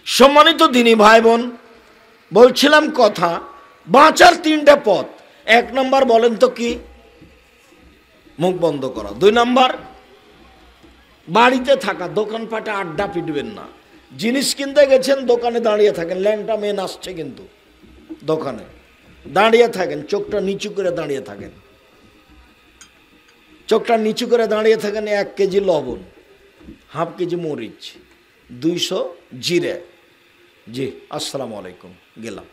সম্মানিত দিনী ভাই বোন, বলছিলাম কথা, বাঁচার তিনটা পথ। 1 নম্বর বলেন তো কি? মুখ বন্ধ করা। 2 নম্বর বাড়িতে থাকা, দোকানপাটে আড্ডা পিটবেন না। জিনিস কিনতে গেছেন, দোকানে দাঁড়িয়ে থাকেন, ল্যাংটা মেয়ে নাচছে কিন্তু দোকানে দাঁড়িয়ে থাকেন, চোখটা নিচু করে দাঁড়িয়ে থাকেন, চোখটা নিচু করে দাঁড়িয়ে থাকেন। 1 কেজি লবণ, হাফ কেজি মরিচ, 200 জিরে, জি আসসালামু আলাইকুম, গেলাম।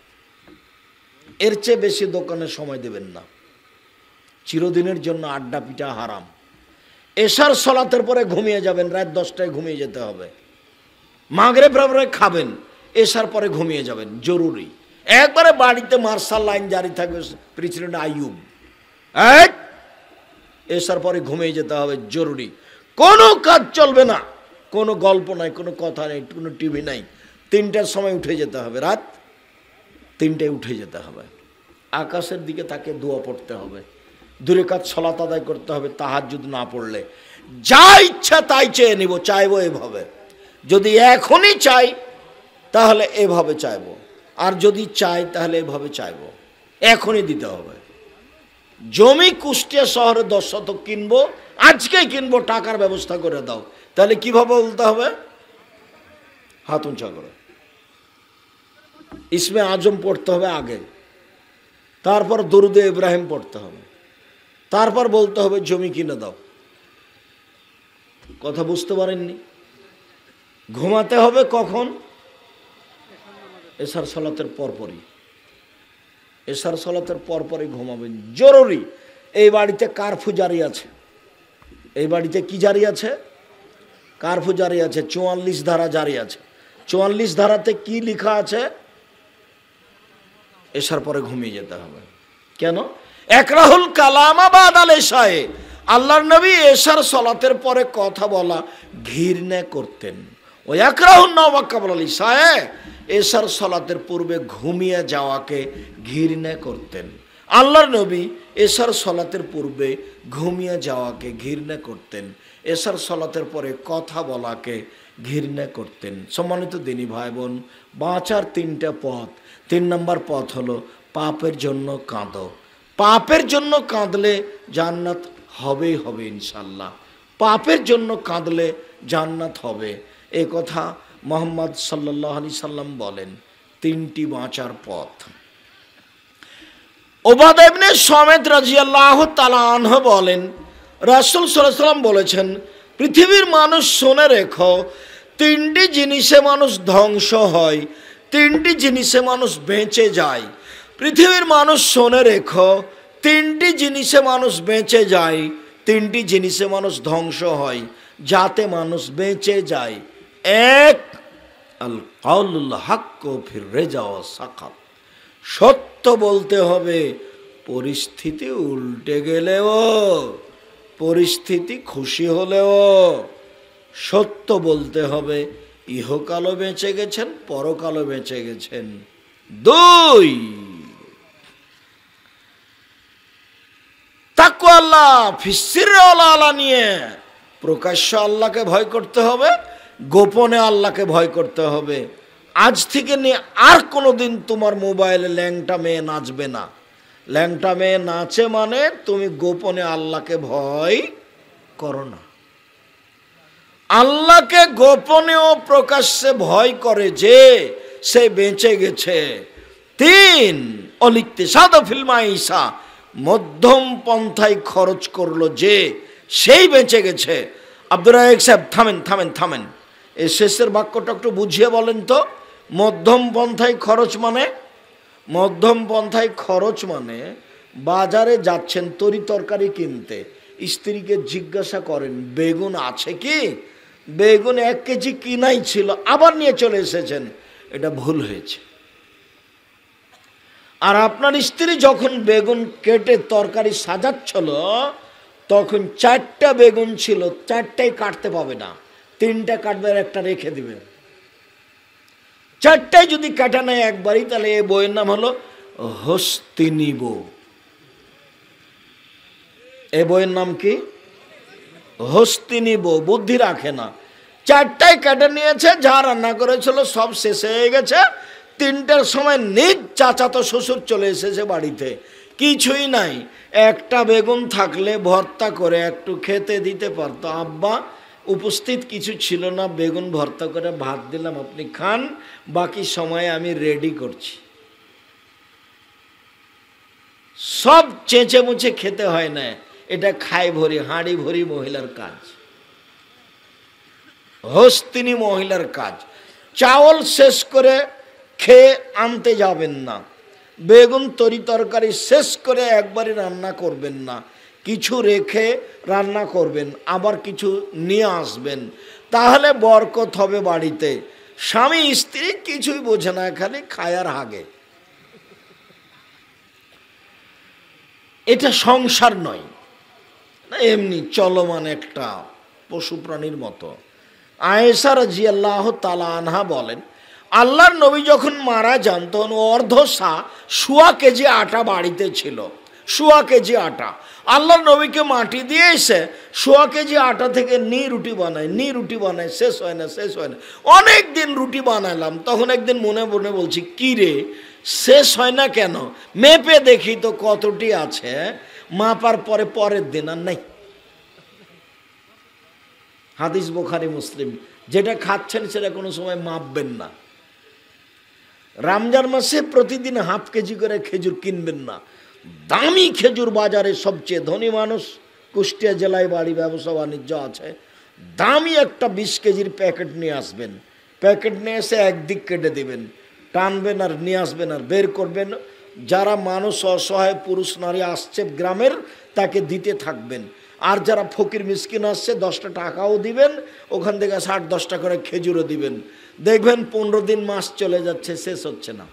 এর চেয়ে বেশি দোকানে সময় দেবেন না। চিরদিনের জন্য আড্ডা পিটা হারাম। এশার সলাতের পরে ঘুমিয়ে যাবেন, রাত 10টায় ঘুমিয়ে যেতে হবে। মাগরিব পরে খাবেন, এশার পরে ঘুমিয়ে যাবেন, জরুরি। একবারে বাড়িতে মার্শাল লাইন জারি থাকবে, প্রেসিডেন্ট আইয়ুব, এশার পরে ঘুমিয়ে যেতে হবে, জরুরি। কোনো কাজ চলবে না, কোনো গল্প নাই, কোনো কথা নেই, কোনো টিভি নাই। 3টার সময় উঠে যেতে হবে, রাত 3টায় উঠে যেতে হবে। আকাশের দিকে তাকে দোয়া পড়তে হবে, 2 রাকাত সালাত আদায় করতে হবে। তাহাজ্জুদ না পড়লে যা ইচ্ছা তাই চেয়ে নিব, চাইবো এভাবে। যদি এখনই চাই তাহলে এভাবে চাইবো, আর যদি চাই তাহলে এভাবে চাইবো। এখনই দিতে হবে। জমি কুষ্টিয়া শহরে 10 শতক কিনবো, আজকেই কিনবো, টাকার ব্যবস্থা করে দাও। তাহলে কিভাবে বলতে হবে? হাত উঁচা করে ইসমে আজম পড়তে হবে আগে, তারপর দরুদে ইব্রাহিম পড়তে হবে, তারপর বলতে হবে জমি কিনে দাও। কথা বুঝতে পারেননি? ঘুমাতে হবে কখন? এশার সালাতের পরপরই, এশার সালাতের পরপরই ঘুমাবেন, জরুরি। এই বাড়িতে কারফিউ জারি আছে, এই বাড়িতে কি জারি আছে? কারফিউ জারি আছে, 44 ধারা জারি আছে। 44 ধারাতে কি লেখা আছে? এশার পরে ঘুমিয়ে যেতে হবে। কেন? একরাহুল কালামা বাদাল এশায়ে, আল্লাহর নবী এশার সালাতের পরে কথা বলা ঘৃণা করতেন। ও একরাহুন নাওমা কাবলাল ইশায়ে, এশার সালাতের পূর্বে ঘুমিয়ে যাওয়াকে ঘৃণা করতেন। আল্লাহর নবী এশার সালাতের পূর্বে ঘুমিয়ে যাওয়াকে ঘৃণা করতেন, এশার সালাতের পরে কথা বলাকে ঘৃণা করতেন। সম্মানিত দিনী ভাই বোন, বাঁচার 3টা পথ। 3 নম্বর পথ হলো পাপের জন্য কাঁদো। পাপের জন্য কাঁদলে জান্নাত হবেই হবে ইনশাল্লাহ। পাপের জন্য কাঁদলে জান্নাত হবে, এ কথা মুহাম্মদ সাল্লাল্লাহু আলাইহি সাল্লাম বলেন। 3টি বাঁচার পথ। উবাদা ইবনে সামিত রাদিয়াল্লাহু তাআলা আনহু বলেন, রাসূল সাল্লাল্লাহু আলাইহি সাল্লাম বলেছেন, পৃথিবীর মানুষ শুনে রেখো, 3টি জিনিসে মানুষ ধ্বংস হয়, 3টি জিনিসে মানুষ বেঁচে যায়। পৃথিবীর মানুষ শুনে রেখো, 3টি জিনিসে মানুষ বেঁচে যায়, 3টি জিনিসে মানুষ ধ্বংস হয়, যাতে মানুষ বেঁচে যায়। 1, আল কাউলুল হক ফির রেজা ওয়া সাকাত, সত্য বলতে হবে পরিস্থিতি উল্টে গেলেও, পরিস্থিতি খুশি হলেও সত্য বলতে হবে। ইহকালও বেঁচে গেছেন, পরকালও বেঁচে গেছেন। 2, তাকওয়া আল্লাহ ফিসসিররি ওয়াল আলানিয়া, প্রকাশ্য আল্লাহকে ভয় করতে হবে, গোপনে আল্লাহকে ভয় করতে হবে। আজ থেকে নিয়ে আর কোনোদিন তোমার মোবাইলে ল্যাংটা মেয়ে নাচবে না। ল্যাংটা মেয়ে নাচে মানে তুমি গোপনে আল্লাহকে ভয় করো না। আল্লাহকে গোপনে ও প্রকাশ্যে ভয় করে যে, সে বেঁচে গেছে। 3, অলিকতিসাদ ফিল মাইসা, মধ্যম পন্থায় খরচ করলো যে, সেই বেঁচে গেছে। আব্দুর রাজ্জাক সাহেব থামেন থামেন থামেন, এই শেষের বাক্যটা একটু বুঝিয়ে বলেন তো। মধ্যম পন্থায় খরচ মানে? মধ্যম পন্থায় খরচ মানে বাজারে যাচ্ছেন তরি তরকারি কিনতে, স্ত্রীকে জিজ্ঞাসা করেন বেগুন আছে কি? বেগুন 1 কেজি কিনাই ছিল, আবার নিয়ে চলে এসেছেন, এটা ভুল হয়েছে। আর আপনার স্ত্রী যখন বেগুন কেটে তরকারি সাজাচ্ছিল, তখন 4টা বেগুন ছিল, 4টাই কাটতে পাবে না, 3টা কাটবে আর 1টা রেখে দিবে। 4টাই যদি কাটা নেয় একবারই, তাহলে এই বইয়ের নাম হলো হস্তিনী বউ। এই বইয়ের নাম কি? হস্তিনী বউ। বুদ্ধি রাখে না, 4টায় কেটে নিয়েছে, যা রান্না করেছিল সব শেষ হয়ে গেছে। 3টের সময় নিজ চাচাতো শ্বশুর চলে এসেছে বাড়িতে, কিছুই নাই। একটা বেগুন থাকলে ভর্তা করে একটু খেতে দিতে পারতো। আব্বা উপস্থিত কিছু ছিল না, বেগুন ভর্তা করে ভাত দিলাম, আপনি খান, বাকি সময় আমি রেডি করছি। সব চেঁচে মুচে খেতে হয় না, এটা খাই ভরি, হাঁড়ি ভরি মহিলার কাজ, হস্তিনী মহিলার কাজ। চাউল শেষ করে খেয়ে আনতে যাবেন না, বেগুন তরি তরকারি শেষ করে একবারই রান্না করবেন না, কিছু রেখে রান্না করবেন, আবার কিছু নিয়ে আসবেন, তাহলে বরকত হবে বাড়িতে। স্বামী স্ত্রী কিছুই বোঝে না, খালি খায়ার হাগে। এটা সংসার নয়, না এমনি চলমান একটা পশু প্রাণীর মতো। আয়েশা রাদিয়াল্লাহু তাআলা আনহা বলেন, আল্লাহর নবী যখন মারা যান তখন সোয়া কেজি আটা বাড়িতে ছিল, সোয়া কেজি আটা। আল্লাহর নবীকে মাটি দিয়ে এসে সোয়া কেজি আটা থেকে রুটি বানায়, শেষ হয় না। অনেক দিন রুটি বানালাম, তখন একদিন মনে মনে বলছি, কি রে শেষ হয় না কেন? মেপে দেখি তো কতটি আছে, মাপার পরে পরের দিন আর নাই। হাদিস বুখারী মুসলিম। যেটা খাচ্ছেন সেটা কোনো সময় মাপবেন না। রমজান মাসে প্রতিদিন হাফ কেজি করে খেজুর কিনবেন না। দামি খেজুর বাজারে, সবচেয়ে ধনী মানুষ, কুষ্টিয়া জেলায় বাড়ি, ব্যবসা বাণিজ্য আছে, দামি একটা 20 কেজির প্যাকেট নিয়ে আসবেন। প্যাকেট নিয়ে এসে একদিক কেটে দেবেন, টানবেন আর নিয়ে আসবেন আর বের করবেন। যারা মানুষ অসহায় পুরুষ নারী আসছে গ্রামের, তাকে দিতে থাকবেন। আর যারা ফকির মিসকিন আসছে 10টা টাকাও দিবেন, ওখান থেকে 60-10টা করে খেজুরও দিবেন। দেখবেন 15 দিন মাস চলে যাচ্ছে, শেষ হচ্ছে না।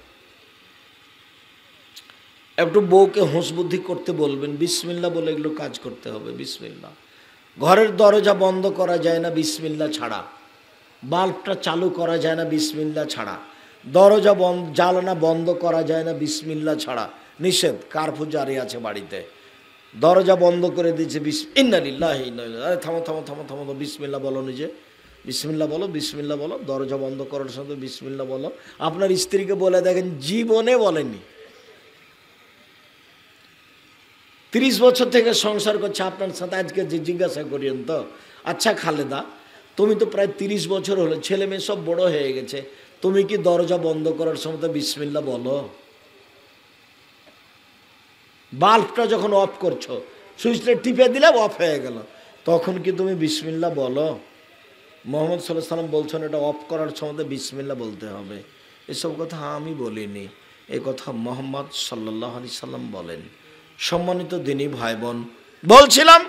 একটু বউকে হোঁশ বুদ্ধি করতে বলবেন, বিসমিল্লাহ বলে এগুলো কাজ করতে হবে। বিসমিল্লাহ। ঘরের দরজা বন্ধ করা যায় না বিসমিল্লাহ ছাড়া, বাল্বটা চালু করা যায় না বিসমিল্লাহ ছাড়া, দরজা জানালা বন্ধ করা যায় না বিসমিল্লাহ ছাড়া, নিষেধ। কার্ফু জারি আছে বাড়িতে, দরজা বন্ধ করে দিয়েছে, ইন্না লিল্লাহি ওয়া ইন্না ইলাইহি রাজিউন। থামো থামো থামো থামো, বিসমিল্লাহ বলো, নিজে বিসমিল্লাহ বলো, বিসমিল্লাহ বলো। দরজা বন্ধ করার সাথে বিসমিল্লাহ বলো। আপনার স্ত্রীকে বলে দেখেন, জীবনে বলেনি। 30 বছর থেকে সংসার করছে আপনার সাথে, আজকে জিজ্ঞাসা করিয়েন তো, আচ্ছা খালেদা, তুমি তো প্রায় 30 বছর হলো, ছেলে মেয়ে সব বড় হয়ে গেছে, তুমি কি দরজা বন্ধ করার সময় বিসমিল্লাহ বলো? বাল্বটা যখন অফ করছো, সুইচটা টিপে দিলে অফ হয়ে গেল, তখন কি তুমি বিসমিল্লাহ বলো? মোহাম্মদ সাল্লাল্লাহু আলাইহি সাল্লাম বলছেন এটা অফ করার সময় বিসমিল্লাহ বলতে হবে। এসব কথা আমি বলিনি, এ কথা মোহাম্মদ সাল্লাল্লাহু আলাইহি সাল্লাম বলেন। সম্মানিত দিনী ভাই বোন, বলছিলাম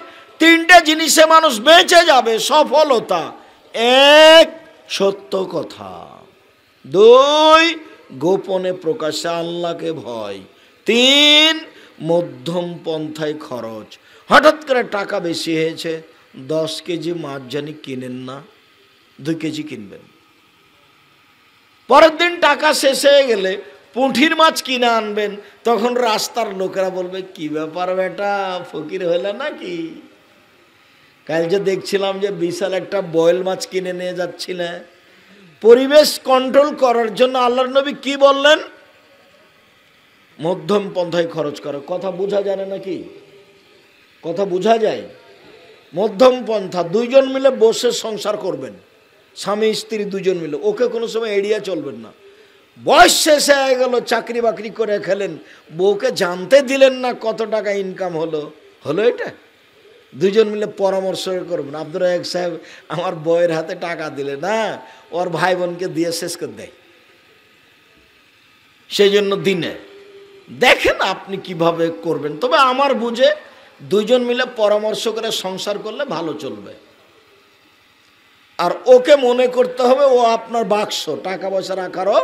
3টে জিনিসে মানুষ বেঁচে যাবে। সফলতা 1, সত্য কথা; 2, গোপনে প্রকাশ্যে আল্লাহকে ভয়; 3, মধ্যম পন্থায় খরচ। হঠাৎ করে টাকা বেশি হয়েছে, 10 কেজি মাছ জানি কিনেন না, 2 কেজি কিনবেন। পরের দিন টাকা শেষ হয়ে গেলে পুঁঠির মাছ কিনে আনবেন, তখন রাস্তার লোকেরা বলবে, কি ব্যাপার বেটা, ফকির হইলে নাকি? কাল যে দেখছিলাম যে বিশাল একটা বয়েল মাছ কিনে নিয়ে যাচ্ছিলে। পরিবেশ কন্ট্রোল করার জন্য আল্লাহর নবী কি বললেন? মধ্যম পন্থায় খরচ করো। কথা বোঝা যায় না নাকি? কথা বোঝা যায়? মধ্যম পন্থা, 2 জন মিলে বসে সংসার করবেন, স্বামী স্ত্রী 2 জন মিলে। ওকে কোনো সময় এড়িয়ে চলবেন না। বয়স শেষ হয়ে গেল, চাকরি বাকরি করে খেলেন, বউকে জানতে দিলেন না কত টাকা ইনকাম হলো। এটা 2 জন মিলে পরামর্শ করবেন। আব্দুর রাজ্জাক সাহেব আমার বউয়ের হাতে টাকা দিলে না, ওর ভাই বোনকে দিয়ে শেষ করে দেয়, সেই জন্য দিনে দেখেন আপনি কিভাবে করবেন। তবে আমার বুঝে 2 জন মিলে পরামর্শ করে সংসার করলে ভালো চলবে। আর ওকে মনে করতে হবে ও আপনার বাক্স, টাকা পয়সা রাখারও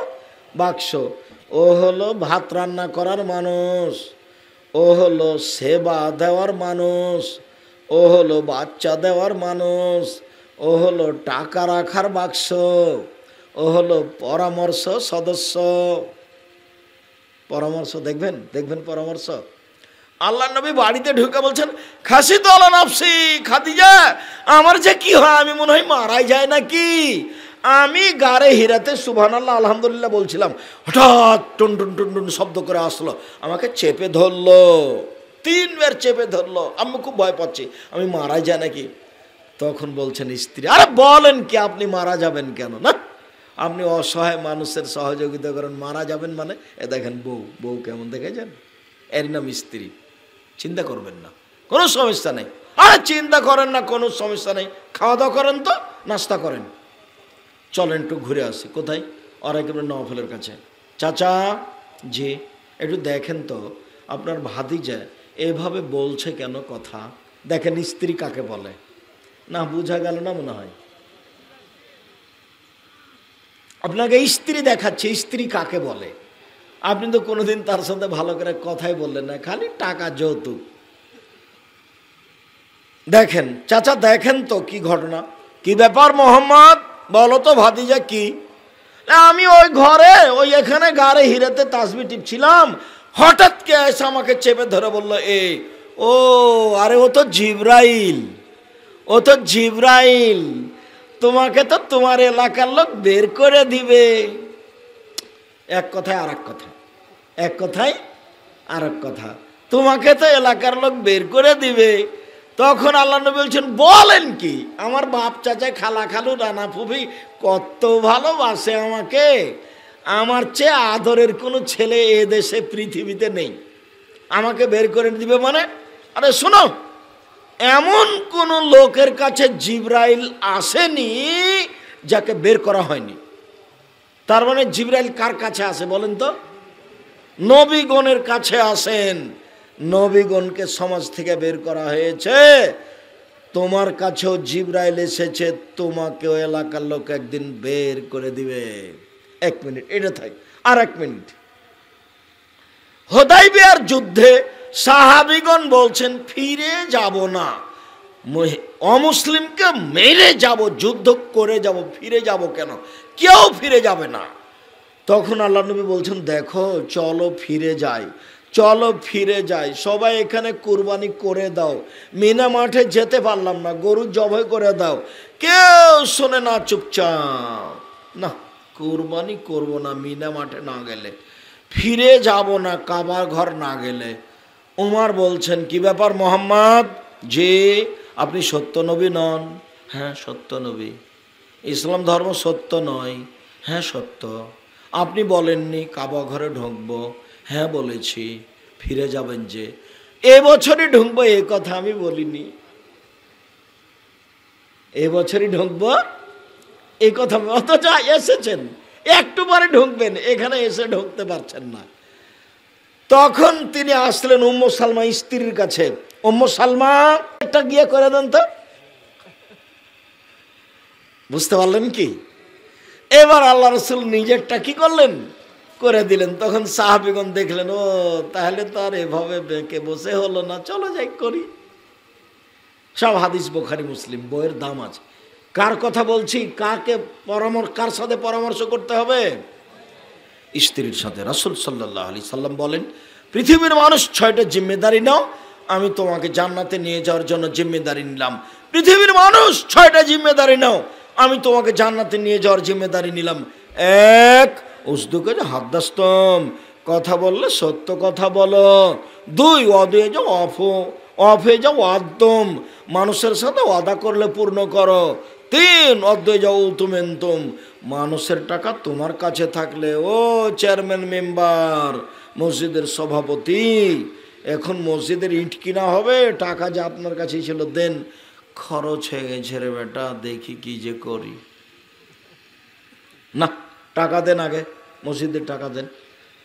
বাক্স। ও হলো ভাত রান্না করার মানুষ, ও হলো সেবা দেওয়ার মানুষ, ও হলো বাচ্চা দেওয়ার মানুষ, ও হলো টাকা রাখার বাক্স, ও হলো পরামর্শ সদস্য। পরামর্শ দেখবেন পরামর্শ। আল্লাহ নবী বাড়িতে ঢুকে বলছেন, খাসি তো আলা নাফসি খাদিজা, আমার যে কি হয় আমি মনে হয় মারাই যায় নাকি। আমি গারে হিরাতে সুবহানাল্লাহ আলহামদুলিল্লাহ বলছিলাম, হঠাৎ টুন টুন টুন টুন শব্দ করে আসলো, আমাকে চেপে ধরলো, 3 বার চেপে ধরলো। আমি খুব ভয় পাচ্ছি, আমি মারা যায় নাকি। তখন বলছেন স্ত্রী, আরে বলেন কি, আপনি মারা যাবেন কেন? না, আপনি অসহায় মানুষের সহযোগিতা করেন, মারা যাবেন মানে? এ দেখেন বউ কেমন দেখেছেন, এর নাম স্ত্রী। চিন্তা করবেন না, কোনো সমস্যা নেই। আরে চিন্তা করেন না, কোনো সমস্যা নেই, খাওয়া দাওয়া করেন, তো নাস্তা করেন, চলেন একটু ঘুরে আসি। কোথায়? আর একেবারে নওফলের কাছে। চাচা, জি, একটু দেখেন তো আপনার ভাতিজা এভাবে বলছে কেন কথা। দেখেন স্ত্রী কাকে বলে। না বোঝা গেল না মনে হয়। আপনাকে স্ত্রী দেখাচ্ছে, স্ত্রী কাকে বলে। আপনি তো কোনোদিন তার সাথে ভালো করে কথাই বললেন না, খালি টাকা যৌতুক। দেখেন চাচা, দেখেন তো কি ঘটনা, কি ব্যাপার মোহাম্মদ, বলো তো ভাতিজা কি। আমি ওই ঘরে ওই এখানে গাড়ে হিরাতে তাসবিহ টিপছিলাম, হঠাৎ কে এসে আমাকে চেপে ধরে বললো ও আরে ও তো জিবরাইল, ও তো জিবরাইল, তোমাকে তো তোমার এলাকার লোক বের করে দিবে। এক কথায় আর এক কথা, এক কথায় আর এক কথা, তোমাকে তো এলাকার লোক বের করে দিবে। তখন আল্লাহ নবী বলছেন, বলেন কি, আমার বাপ চাচা খালা খালু রানা ফুফি কত ভালোবাসে আমাকে, আমার চেয়ে আদরের কোনো ছেলে এ দেশে পৃথিবীতে নেই, আমাকে বের করে দিবে মানে? আরে শোনো, এমন কোন লোকের কাছে জিবরাইল আসেনি যাকে বের করা হয়নি। তার মানে জিবরাইল কার কাছে আসে বলেন তো? নবীগণের কাছে আসেন। নবীগণকে সমাজ থেকে বের করা হয়েছে, তোমার কাছেও জিবরাইল এসেছে, তোমাকেও এলাকার লোক একদিন বের করে দিবে। 1 মিনিট এটা থাক, আর 1 মিনিট। হুদায়বিয়ার যুদ্ধে সাহাবীগণ বলছেন ফিরে যাব না, অমুসলিমকে মেরে যাব, যুদ্ধ করে যাব, ফিরে যাব কেন? কেউ ফিরে যাবে না। তখন আল্লাহ নবী বলছেন, দেখো চলো ফিরে যাই, চলো ফিরে যাই, সবাই এখানে কুরবানি করে দাও, মিনা মাঠে যেতে পারলাম না, গরু জবাই করে দাও। কেউ শোনে না, চুপচাপ, না কুরবানি করবো না মিনা মাঠে না গেলে, ফিরে যাব না কাবা ঘর না গেলে। উমর বলছেন, কি ব্যাপার মোহাম্মদ, যে আপনি সত্য নবী নন? হ্যাঁ সত্য নবী। ইসলাম ধর্ম সত্য নয়? হ্যাঁ সত্য। আপনি বলেননি কাবা ঘরে ঢুকবো? হ্যাঁ বলেছি। ফিরে যাবেন যে? এবছরই ঢুকবো এ কথা আমি বলিনি, এবছরই ঢুকবো এই কথা, অথচ এসেছেন, একটু পরে ঢুকবেন, এখানে এসে ঢুকতে পারছেন না। তখন তিনি আসলেন উম্মু সালমা স্ত্রীর কাছে, উম্মু সালমা একটা গিয়ে করে দেন তো। বুঝতে পারলেন কি? এবার আল্লাহ রসুল নিজেরটা কি করলেন, করে দিলেন। তখন সাহাবীগণ দেখলেন, ও তাহলে তো আর এভাবে বেঁকে বসে হলো না, চলো যাই করি। সব হাদিস বুখারী মুসলিম, বইয়ের দাম আছে। কার কথা বলছি, কাকে কার সাথে পরামর্শ করতে হবে? স্ত্রীর সাথে। রাসূল সাল্লাল্লাহু আলাইহি সাল্লাম বলেন, পৃথিবীর মানুষ 6টা জিম্মেদারি নাও, আমি তোমাকে জান্নাতে নিয়ে যাওয়ার জন্য জিম্মেদারি নিলাম। পৃথিবীর মানুষ 6টা জিম্মেদারি নাও, আমি তোমাকে জান্নাতে নিয়ে যাওয়ার জিম্মেদারি নিলাম। 1, উসদুকে হাদ্দাস্তম, কথা বললে সত্য কথা বলো। 2, অদয়ে যাও অফে যাও আদম, মানুষের সাথে ওয়াদা করলে পূর্ণ করো। 3, অদয়ে যাও উতুমেন্তুম, মানুষের টাকা তোমার কাছে থাকলে, ও চেয়ারম্যান মেম্বার, মসজিদের সভাপতি, এখন মসজিদের ইট কিনা হবে, টাকা যে আপনার কাছে ছিল দেন, খরচ হয়ে গেছে রে বেটা, দেখি কি যে করি। না, টাকা দেন, আগে মসজিদের টাকা দেন।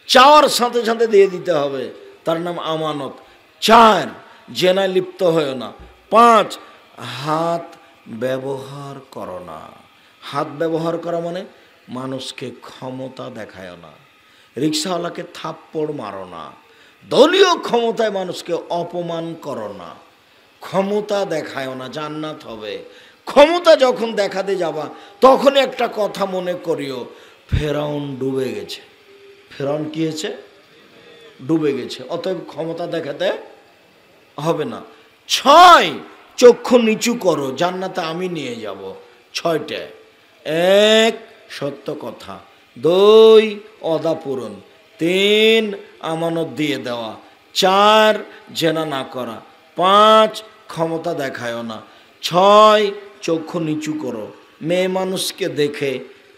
চাওয়ার সাথে সাথে দিয়ে দিতে হবে, তার নাম আমানত। 4, জেনায় লিপ্ত হয় না। 5, হাত ব্যবহার করো না। হাত ব্যবহার করা মানে মানুষকে ক্ষমতা দেখায় না, রিক্সাওয়ালাকে থাপ্পড় মারো না, দলীয় ক্ষমতায় মানুষকে অপমান করো না, ক্ষমতা দেখায় না, জান্নাত হবে। ক্ষমতা যখন দেখাতে যাবা তখন একটা কথা মনে করিও, ফেরাউন ডুবে গেছে। ফেরাউন কি হয়েছে? ডুবে গেছে। অতএব ক্ষমতা দেখাতে হবে না। 6 চক্ষু নিচু করো, জান্নাতে আমি নিয়ে যাব। 6টা। 1 সত্য কথা, 2 ওয়াদা পূরণ, 3 আমানত দিয়ে দেওয়া, 4 জেনা না করা, 5 ক্ষমতা দেখায়ও না, 6 চক্ষু নিচু করো, মেয়ে মানুষকে দেখে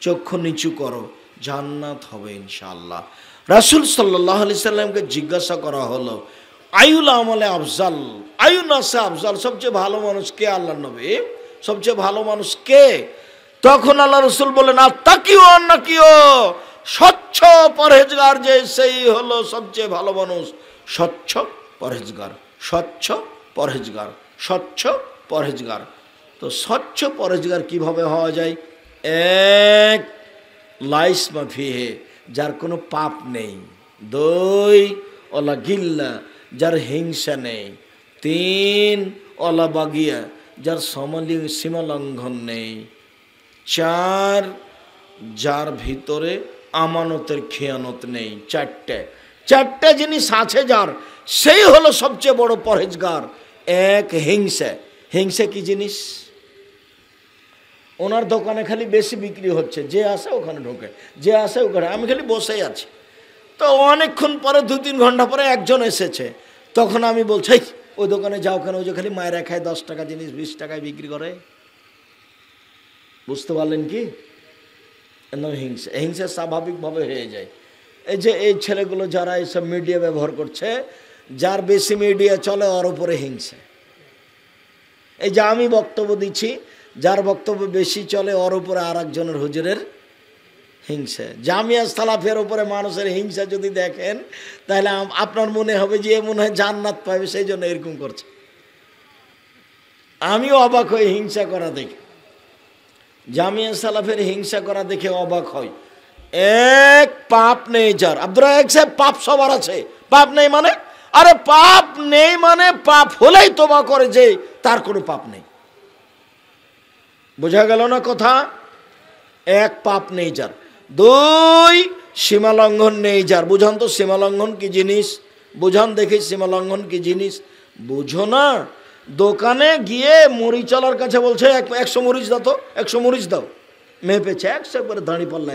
চক্ষু নিচু করো, জান্নাত হবে ইনশাআল্লাহ। রাসূল সাল্লাল্লাহু আলাইহি সাল্লামকে জিজ্ঞাসা করা হলো, আইউল আমলে আফজাল, আইউনাসে আফজাল, সবচেয়ে ভালো মানুষ কে আল্লাহর নবী? সবচেয়ে ভালো মানুষ কে? তখন আল্লাহ রসুল বলেন, আত্তাকিও আন্নাকিও, স্বচ্ছ পরহেজগার যে সেই হলো সবচেয়ে ভালো মানুষ। স্বচ্ছ পরহেজগার, স্বচ্ছ পরহেজগার, স্বচ্ছ পরহেজগার। তো স্বচ্ছ পরহেজগার কিভাবে হওয়া যায়? 1 লাইস মাফিহে, যার কোনো পাপ নেই। 2 ওলা গিল্লা, যার হিংসা নেই। 3 ওলা বাগিয়া, যার সীমা লঙ্ঘন নেই। 4 যার ভিতরে আমানতের খেয়ানত নেই। 4টে জিনিস আছে যার, সেই হলো সবচেয়ে বড় পরহেজগার। 1 হিংসা। হিংসা কি জিনিস? ওনার দোকানে খালি বেশি বিক্রি হচ্ছে, যে আসে ওখানে ঢোকে, যে আসে ওখানে, আমি খালি বসেই আছি। তো অনেকক্ষণ পরে 2-3 ঘন্টা পরে একজন এসেছে, তখন আমি বলছি ওই দোকানে যাও কেন? ওই যে খালি মায়েরা খায়, 10 টাকা জিনিস 20 টাকায় বিক্রি করে। বুঝতে পারলেন কি? হিংসা। হিংসা স্বাভাবিকভাবে হয়ে যায়। এই যে এই ছেলেগুলো যারা এইসব মিডিয়া ব্যবহার করছে, যার বেশি মিডিয়া চলে ওর উপরে হিংসা। এই যে আমি বক্তব্য দিচ্ছি, যার বক্তব্য বেশি চলে ওর উপরে আর একজনের হুজুরের হিংসা। জামিয়া সালাফের উপরে মানুষের হিংসা যদি দেখেন, তাহলে আপনার মনে হবে যে এ মনে হয় জান্নাত পাবে, সেই জন্য এরকম করছে। আমিও অবাক হই হিংসা করা দেখে, জামিয়া সালাফের হিংসা করা দেখে অবাক হয়। 1 পাপ নেই যার। আব্দুর রাজ্জাক সাহেব, পাপ সবার আছে, পাপ নেই মানে? আরে পাপ নেই মানে পাপ হলেই তওবা করে যে তার কোনো পাপ নেই। বোঝা গেল না কথা? 1 পাপ নেই যার। 2 সীমা লঙ্ঘন নেই যার। বুঝান তো সীমা লঙ্ঘন কি জিনিস? বুঝান দেখি সীমা লঙ্ঘন কি জিনিস? বুঝো না? দোকানে গিয়ে মরিচালার কাছে বলছে 100 মরিচ দাও তো, 100 মরিচ দাও। মেপেছে 100 করে, দাঁড়িয়ে পাল্লা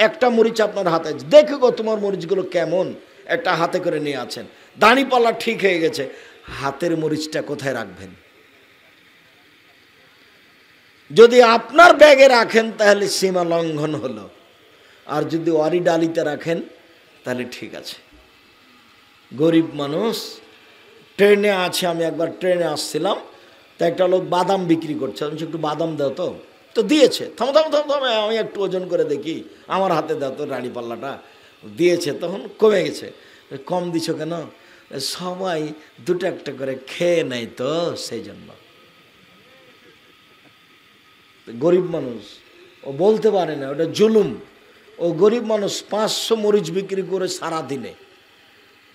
একটা মরিচ আপনার হাতে, দেখো গো তোমার মরিচগুলো কেমন, একটা হাতে করে নিয়ে আছেন। দাঁড়িয়ে পাল্লা ঠিক হয়ে গেছে, হাতের মরিচটা কোথায় রাখবেন? যদি আপনার ব্যাগে রাখেন তাহলে সীমা লঙ্ঘন হলো, আর যদি ওয়ারি ডালিতে রাখেন তাহলে ঠিক আছে। গরিব মানুষ, ট্রেনে আছে, আমি একবার ট্রেনে আসছিলাম, তো একটা লোক বাদাম বিক্রি করছে, আমি একটু বাদাম দাও তো, তো দিয়েছে। থামো থামো থামো থামো, আমি একটু ওজন করে দেখি, আমার হাতে দাও তো রাড়ি পাল্লাটা। দিয়েছে, তখন কমে গেছে। কম দিছো কেন? সবাই 2-1 করে খেয়ে নেয় তো, সেই জন্য। গরিব মানুষ, ও বলতে পারে না, ওটা জুলুম। ও গরিব মানুষ 500 মরিচ বিক্রি করে সারা দিনে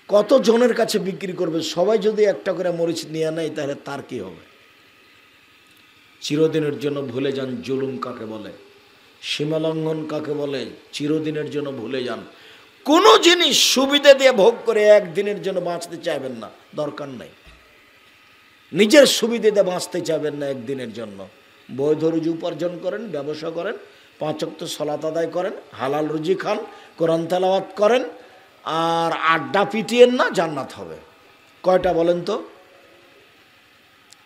কত জনের কাছে বিক্রি করবে? সবাই যদি 1টা করে মরিচ নিয়ে নেয় তাহলে তার কি হবে? চিরদিনের জন্য ভুলে যান জুলুম কাকে বলে, সীমালঙ্ঘন কাকে বলে। চিরদিনের জন্য ভুলে যান। কোনো জিনিস সুবিধা দিয়ে ভোগ করে একদিনের জন্য বাঁচতে চাইবেন না, দরকার নাই। নিজের সুবিধা দিয়ে বাঁচতে চাইবেন না একদিনের জন্য। বৈধ রুজি উপার্জন করেন, ব্যবসা করেন, 5 ওয়াক্ত সালাত আদায় করেন, হালাল রুজি খান, কোরআন তেলাওয়াত করেন, আর আড্ডা পিটিয়েন না, জান্নাত হবে। কয়টা বলেন তো?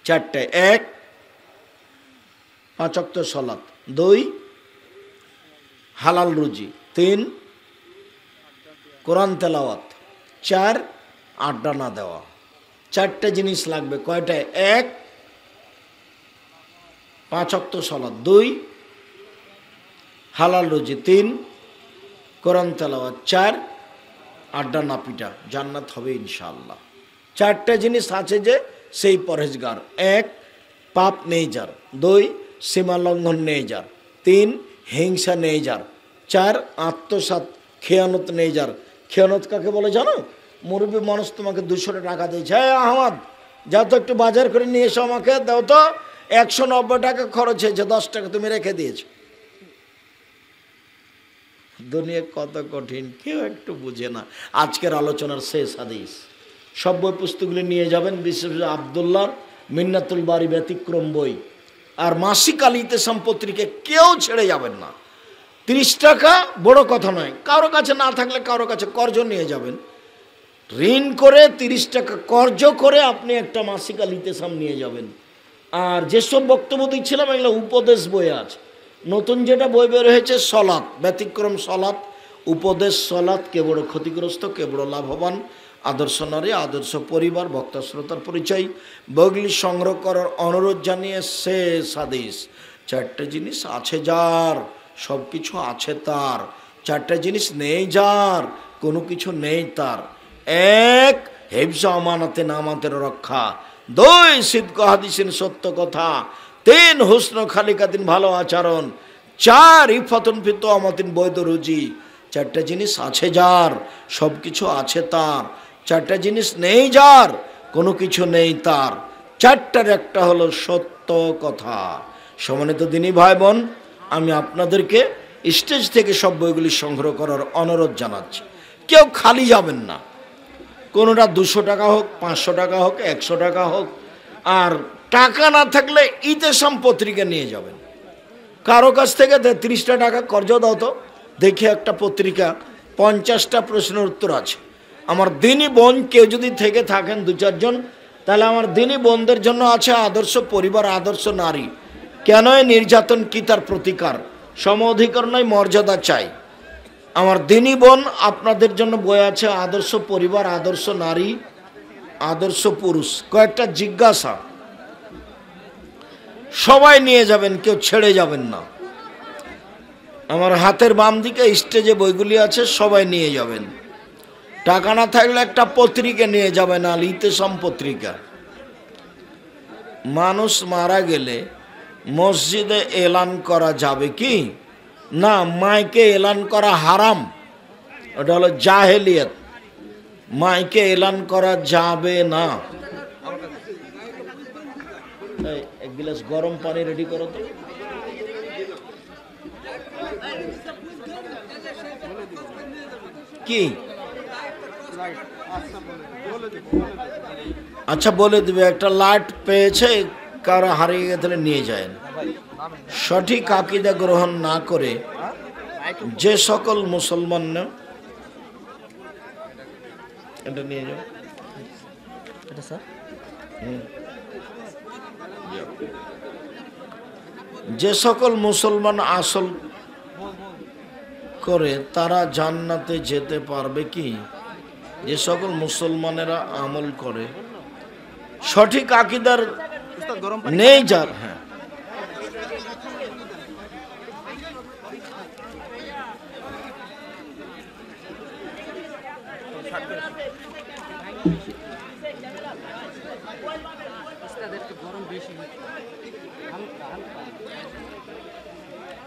4টে। 1 5 ওয়াক্ত সালাত, 2 হালাল রুজি, 3 কোরআন তেলাওয়াত, 4 আড্ডা না দেওয়া। 4টে জিনিস লাগবে। কয়টা? 1 5 ওয়াক্ত সালাত, 2 হালাল রুজি, 3 কোরআন তেলাওয়াত, 4 আড্ডা না পিটা। জান্নাত হবে ইনশাআল্লাহ। 4টে জিনিস আছে যে সেই পরহেজগার। 1 পাপ নেই যার, 2 সীমা লঙ্ঘন নেই যার, 3 হিংসা নেই যার, 4 আত্মসাৎ খেয়ানত নেই যার। খেয়ানত কাকে বলে জানো? মুরব্বী মানুষ তোমাকে 200 টাকা দিয়েছে, হ্যাঁ আহমদ যাও তো একটু বাজার করে নিয়ে এসো, আমাকে দাও তো, 190 টাকা খরচ হয়েছে, 10 টাকা তুমি রেখে দিয়েছো। দুনিয়া কত কঠিন, কেউ একটু বুঝে না। আজকের আলোচনার শেষ হাদিস, সব বই পুস্তকগুলি নিয়ে যাবেন, বিশেষ করে আবদুল্লাহর মিন্নাতুল বারি ব্যতিক্রম বই। আর মাসিক আল ইতিসাম পত্রিকা কেউ ছেড়ে যাবেন না। 30 টাকা বড় কথা নয়, কারো কাছে না থাকলে কারো কাছে কর্জ নিয়ে যাবেন, ঋণ করে 30 টাকা কর্জ করে আপনি একটা মাসিক আল ইতিসাম নিয়ে যাবেন। আর যেসব বক্তব্য দিচ্ছিলাম এগুলো উপদেশ বই আছে। নতুন যেটা বই বের হয়েছে সলাৎ, ব্যতিক্রম সলাৎ, উপদেশ সলাৎ, কে বড় ক্ষতিগ্রস্ত কে বড় লাভবান, আদর্শ নারী, আদর্শ পরিবার, বক্তা শ্রোতার পরিচয়, বইগুলি সংগ্রহ করার অনুরোধ জানিয়ে শেষ হাদিস। 4টে জিনিস আছে যার, সব কিছু আছে তার। 4টে জিনিস নেই যার, কোনো কিছু নেই তার। 1 হিফজ আমানাতে নামাতের রক্ষা, 2 সিদক হাদিসের সত্য কথা, 3 হুসন খালিকাতিন ভালো আচরণ, 4 ইফাতুন ফি তুআমাতিন বৈধ রুজি। 4টে জিনিস আছে যার, সব কিছু আছে তার। 4টে জিনিস নেই যার, কোনো কিছু নেই তার। 4টার একটা হলো সত্য কথা। সম্মানিত দিনী ভাই বোন, আমি আপনাদেরকে স্টেজ থেকে সব বইগুলি সংগ্রহ করার অনুরোধ জানাচ্ছি। কেউ খালি যাবেন না, কোনোটা 200 টাকা হোক, 500 টাকা হোক, 100 টাকা হোক। আর টাকা না থাকলে ইতিসাম পত্রিকা নিয়ে যাবেন। কারো কাছ থেকে 30টা টাকা কর্জ দাও তো, দেখি একটা পত্রিকা 50টা প্রশ্নের উত্তর আছে। আমার দিনী বোন কেউ যদি থেকে থাকেন 2-4 জন, তাহলে আমার দিনী বোনদের জন্য আছে আদর্শ পরিবার, আদর্শ নারী, কেন নির্যাতন কি তার প্রতিকার, সম অধিকার নয় মর্যাদা চাই। আমার দিনী বোন আপনাদের জন্য বই আছে আদর্শ পরিবার, আদর্শ নারী, আদর্শ পুরুষ। কয়েকটা জিজ্ঞাসা সবাই নিয়ে যাবেন, কেউ ছেড়ে যাবেন না। আমার হাতের বাম দিকে স্টেজে বইগুলি আছে, সবাই নিয়ে যাবেন। টাকা না থাকলে একটা পত্রিকা নিয়ে যাবেন, আল ইতিসাম পত্রিকা। মানুষ মারা গেলে মসজিদে এলান করা যাবে কি না? মাইকে এলান করা হারাম, ওটা হলো জাহেলিয়াত। মাইকে এলান করা যাবে না। এক গ্লাস গরম পানি রেডি করো তো। কি আচ্ছা বলে দিবে, একটা লাইট পেয়েছে, কারো হারিয়ে গেলে নিয়ে যায়। সঠিক আকীদা গ্রহণ না করে যে সকল মুসলমান, এটা নিয়ে যাও, এটা স্যার, যে সকল মুসলমান আসল করে তারা জান্নাতে যেতে পারবে কি? যে সকল মুসলমানেরা আমল করে, সঠিক আকীদার নেই যার। হ্যাঁ,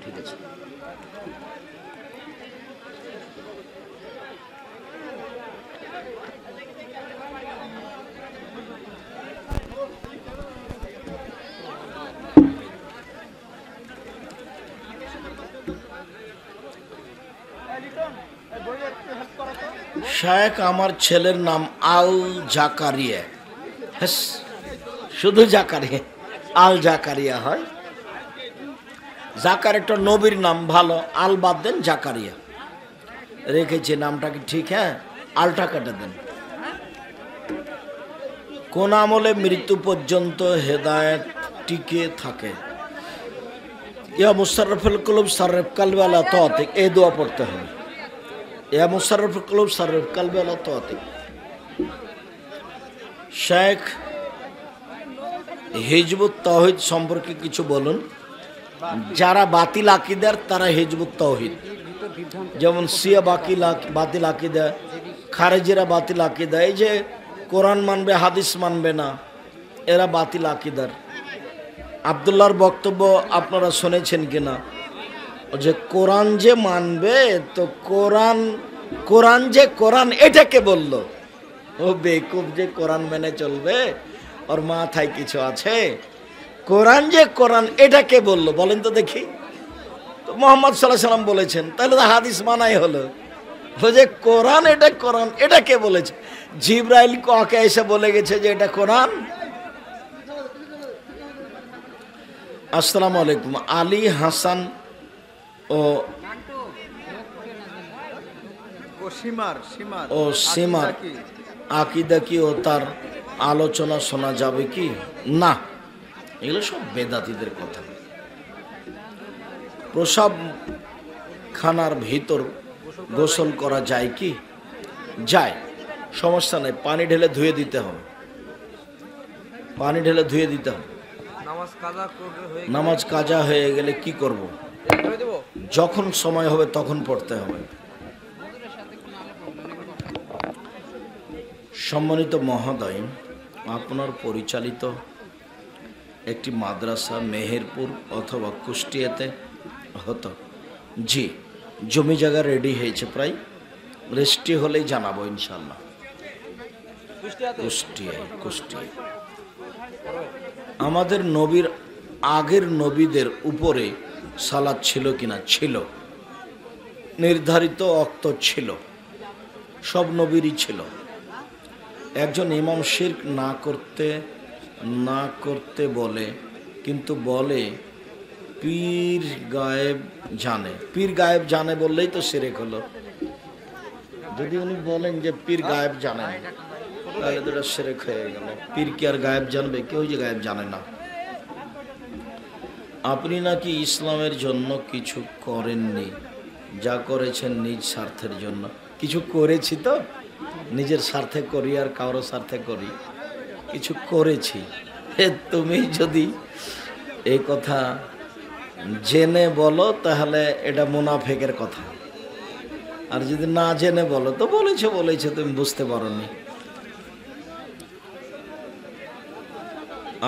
ঠিক আছে। শেখ, আমার ছেলের নাম আল জাকারিয়া। শুধু জাকারিয়া, আল জাকারিয়া হয়। জাকার একটা নবীর নাম, ভালো। আল বাদ দেন, জাকারিয়া রেখেছে। নামটা কি ঠিক? হ্যাঁ, আলটা কেটে দেন। কোন আমলে মৃত্যু পর্যন্ত হেদায়েত টিকে থাকে? ইয়া মুশাররফুল কুলুব সারফ কালবি আলা তাআতিক, এই দোয়া পড়তে হবে। ইয়া মুশাররফুল কুলুব সারফ কালবি আলা তাআতিক। শেখ, হিজবুত তাওহীদ সম্পর্কে কিছু বলুন। যারা বাতিল আকীদার তারা হিজবুত তাওহীদ, যেমন শিয়া বাতিল আকীদা, খারেজিরা বাতিল আকীদা। এই যে কোরআন মানবে হাদিস মানবে না, এরা বাতিল আকীদার। আব্দুল্লাহর বক্তব্য আপনারা শুনেছেন কিনা? যে কোরআন যে মানবে, তো কোরআন যে কোরআন এটাকে বলল। ও বেকুব, যে কোরআন মেনে চলবে, ওর মাথায় কিছু আছে? কোরআন যে কোরআন এটাকে বলল, বলেন তো দেখি। তো মুহাম্মদ সাল্লাল্লাহু আলাইহি সাল্লাম বলেছেন, তাহলে তো হাদিস মানাই হলো। ও যে কোরআন, এটা কোরআন, এটা কে বলেছে? জিব্রাইল কাকে এসে বলে গেছে যে এটা কোরআন? আসসালামু আলাইকুম। আলী হাসান ও সীমার আকিদা কি ও তার আলোচনা শোনা যাবে কি? না, এগুলো সব বেদাতীদের কথা। প্রসাব খানার ভিতর গোসল করা যায় কি? যায়, সমস্যা নেই। পানি ঢেলে ধুয়ে দিতে হবে, পানি ঢেলে ধুয়ে দিতে হবে। নামাজ কাজা হয়ে গেলে কি করব? যখন সময় হবে তখন পড়তে হবে। সম্মানিত মহোদয়, আপনার পরিচালিত একটি মাদ্রাসা মেহেরপুর অথবা কুষ্টিয়াতে হতো। জি, জমি জায়গা রেডি হয়েছে, প্রায় রেস্টি হলেই জানাবো ইনশাল্লাহ। কুষ্টিয়ায় আমাদের নবীর আগের নবীদের উপরে সালাত ছিল কিনা? ছিল, নির্ধারিত অক্ত ছিল, সব নবীরই ছিল। একজন ইমাম শিরক না করতে বলে, কিন্তু বলে পীর গায়েব জানে। পীর গায়েব জানে বললেই তো শিরক হলো। যদি উনি বলেন যে পীর গায়েব জানে, তাহলে তো এটা শিরক হয়ে গেল। পীর কি আর গায়েব জানবে? কেউ যে গায়েব জানে না। আপনি নাকি ইসলামের জন্য কিছু করেননি, যা করেছেন নিজ স্বার্থের জন্য। কিছু করেছি তো, নিজের স্বার্থে করি আর কারো স্বার্থে করি, কিছু করেছি। তুমি যদি এই কথা জেনে বলো তাহলে এটা মুনাফিকের কথা, আর যদি না জেনে বলো তো বলেছে তুমি বুঝতে পারোনি।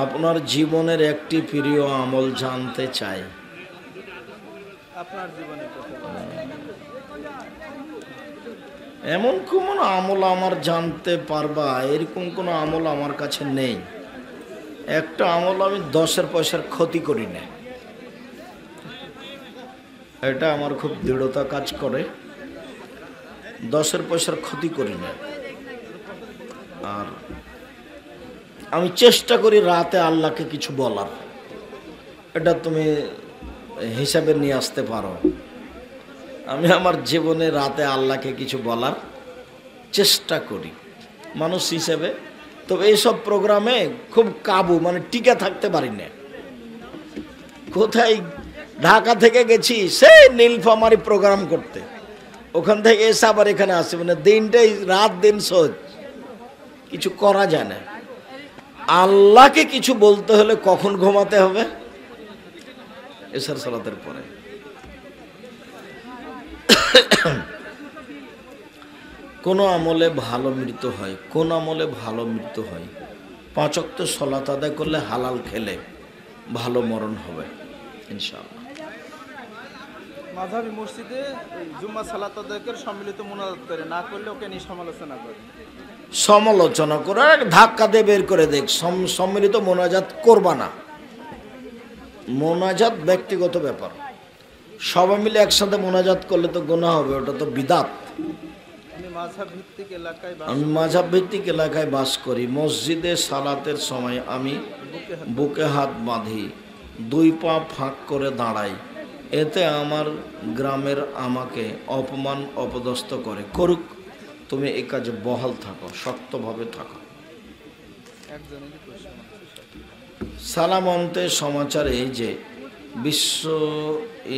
আপনার জীবনের একটি প্রিয় আমল জানতে চাই। আপনার জীবনে এমন কোন আমল আমার জানতে পারবা, এরকম কোন আমল আমার কাছে নেই। একটা আমল, আমি 10 পয়সার ক্ষতি করি না, এটা আমার খুব দৃঢ়তা কাজ করে। 10 পয়সার ক্ষতি করি না। আর আমি চেষ্টা করি রাতে আল্লাহকে কিছু বলার, এটা তুমি হিসাবে নিয়ে আসতে পারো। আমি আমার জীবনে রাতে আল্লাহকে কিছু বলার চেষ্টা করি মানুষ হিসেবে। তবে এইসব প্রোগ্রামে খুব কাবু, মানে টিকে থাকতে পারি না। কোথায় ঢাকা থেকে গেছি সেই নীলফামারী প্রোগ্রাম করতে, ওখান থেকে এসে আবার এখানে আসি, মানে দিনটাই রাত দিন সোজ, কিছু করা যায় না। আল্লাহকে কিছু বলতে হলে কখন ঘুমাতে হবে? এশার সালাতের পরে। কোন আমলে ভালো মৃত্যু হয়? কোন আমলে ভালো মৃত্যু হয়? 5 ওয়াক্ত সালাত আদায় করলে, হালাল খেলে ভালো মরণ হবে ইনশাআল্লাহ। মাযহাবী মসজিদে জুম্মা সালাত আদায় করে সম্মিলিত মুনাজাত করে, না করলে ওকে নিয়ে সমালোচনা করে ধাক্কা দিয়ে বের করে দেখ। সম্মিলিত মোনাজাত করবা না। মোনাজাত ব্যক্তিগত ব্যাপার, সবাই মিলে একসাথে মোনাজাত করলে তো গুনাহ হবে, ওটা তো বিদাত। আমি মাযহাব ভিত্তিক এলাকায় বাস করি। মসজিদে সালাতের সময় আমি বুকে হাত বাঁধি, 2 পা ফাঁক করে দাঁড়াই। এতে আমার গ্রামের আমাকে অপমান অপদস্থ করে। করুক, তুমি এই কাজে বহাল থাকো, শক্তভাবে থাকো। সালাম অন্তে সমাচার এই যে বিশ্ব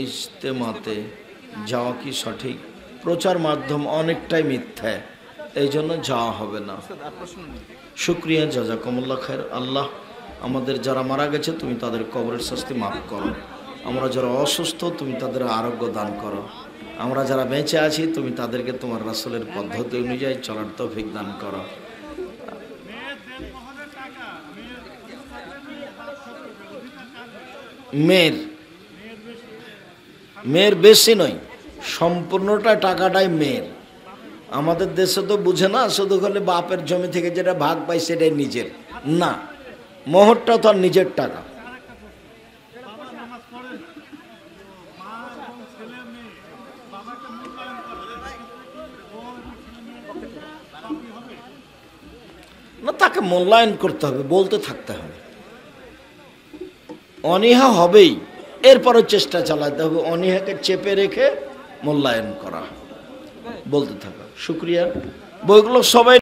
ইজতেমাতে যাওয়া কি সঠিক? প্রচার মাধ্যম অনেকটাই মিথ্যা, এই জন্য যাওয়া হবে না। শুকরিয়া, জাযাকুমুল্লাহ খায়ের। আল্লাহ আমাদের যারা মারা গেছে তুমি তাদের কবরের শাস্তি মাফ করো। আমরা যারা অসুস্থ তুমি তাদের আরোগ্য দান করো। আমরা যারা বেঁচে আছি তুমি তাদেরকে তোমার রাসূলের পদ্ধতি অনুযায়ী চলার তৌফিক দান করো। মেয়ের বেশি নয়, সম্পূর্ণটা টাকাটাই মেয়ের। আমাদের দেশে তো বুঝে না, শুধু হলে বাপের জমি থেকে যেটা ভাগ পাই সেটাই নিজের না, মোহরটা তো আর নিজের টাকা। না, তাকে মূল্যায়ন করতে হবে, বলতে থাকতে হবে। অনীহা হবেই, এরপরও চেষ্টা চালাতে হবে অনীহাকে চেপে রেখে মূল্যায়ন করা, বলতে থাকা। শুক্রিয়া। বইগুলো সবাই